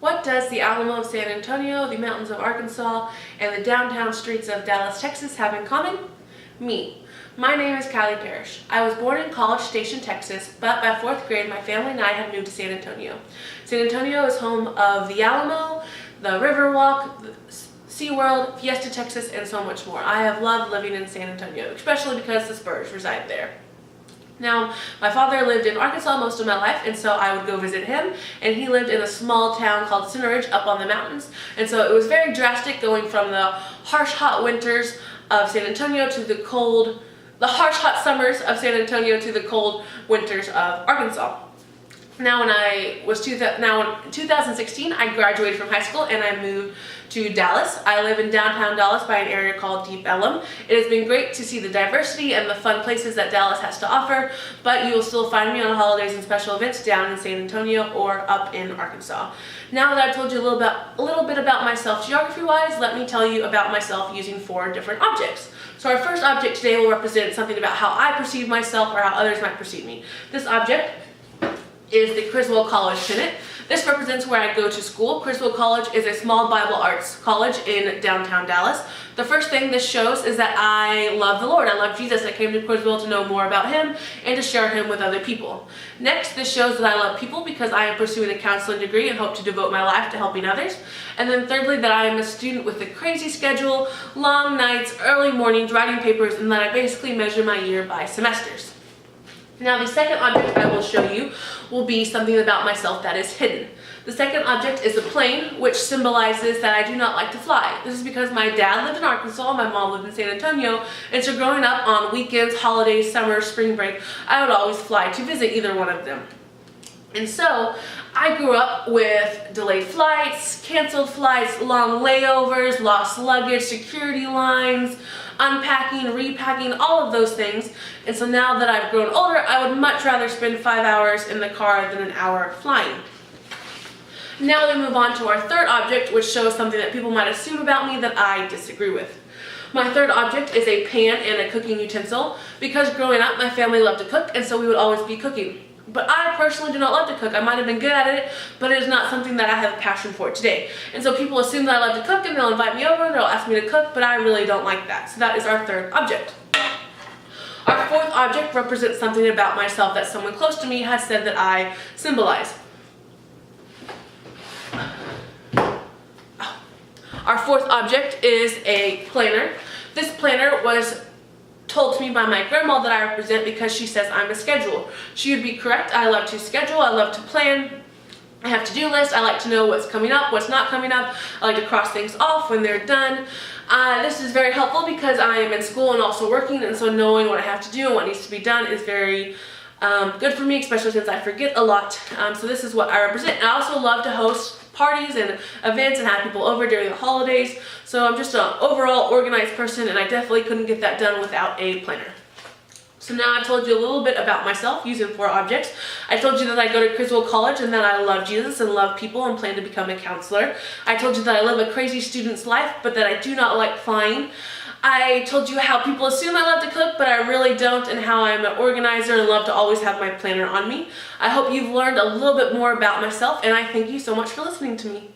What does the Alamo of San Antonio, the mountains of Arkansas, and the downtown streets of Dallas, Texas have in common? Me. My name is Callie Parrish. I was born in College Station, Texas, but by 4th grade my family and I had moved to San Antonio. San Antonio is home of the Alamo, the Riverwalk, SeaWorld, Fiesta Texas, and so much more. I have loved living in San Antonio, especially because the Spurs reside there. Now, my father lived in Arkansas most of my life, and so I would go visit him, and he lived in a small town called Center Ridge up on the mountains, and so it was very drastic going from the harsh, hot winters of San Antonio to the harsh, hot summers of San Antonio to the cold winters of Arkansas. Now, in 2016, I graduated from high school and I moved to Dallas. I live in downtown Dallas by an area called Deep Ellum. It has been great to see the diversity and the fun places that Dallas has to offer, but you will still find me on holidays and special events down in San Antonio or up in Arkansas. Now that I've told you a little bit about myself geography-wise, let me tell you about myself using 4 different objects. So our first object today will represent something about how I perceive myself or how others might perceive me. This object is the Criswell College pennant. This represents where I go to school. Criswell College is a small Bible arts college in downtown Dallas. The first thing this shows is that I love the Lord. I love Jesus. I came to Criswell to know more about Him and to share Him with other people. Next, this shows that I love people because I am pursuing a counseling degree and hope to devote my life to helping others. And then thirdly, that I am a student with a crazy schedule, long nights, early mornings, writing papers, and that I basically measure my year by semesters. Now, the second object I will show you will be something about myself that is hidden. The second object is a plane, which symbolizes that I do not like to fly. This is because my dad lived in Arkansas, my mom lived in San Antonio, and so growing up on weekends, holidays, summer, spring break, I would always fly to visit either one of them. And so I grew up with delayed flights, canceled flights, long layovers, lost luggage, security lines, unpacking, repacking, all of those things. And so now that I've grown older, I would much rather spend 5 hours in the car than an hour flying. Now we move on to our third object, which shows something that people might assume about me that I disagree with. My third object is a pan and a cooking utensil. Because growing up, my family loved to cook, and so we would always be cooking. But I personally do not love to cook. I might have been good at it, but it is not something that I have a passion for today. And so people assume that I love to cook and they'll invite me over and they'll ask me to cook, but I really don't like that. So that is our third object. Our fourth object represents something about myself that someone close to me has said that I symbolize. Our fourth object is a planner. This planner was told to me by my grandma that I represent because she says I'm a scheduler. She would be correct. I love to schedule. I love to plan. I have to-do lists. I like to know what's coming up, what's not coming up. I like to cross things off when they're done. This is very helpful because I am in school and also working, and so knowing what I have to do and what needs to be done is very good for me, especially since I forget a lot. So this is what I represent. And I also love to host parties and events and have people over during the holidays. So I'm just an overall organized person, and I definitely couldn't get that done without a planner. So now I've told you a little bit about myself using 4 objects. I told you that I go to Criswell College and that I love Jesus and love people and plan to become a counselor. I told you that I live a crazy student's life, but that I do not like flying. I told you how people assume I love to cook, but I really don't, and how I'm an organizer and love to always have my planner on me. I hope you've learned a little bit more about myself, and I thank you so much for listening to me.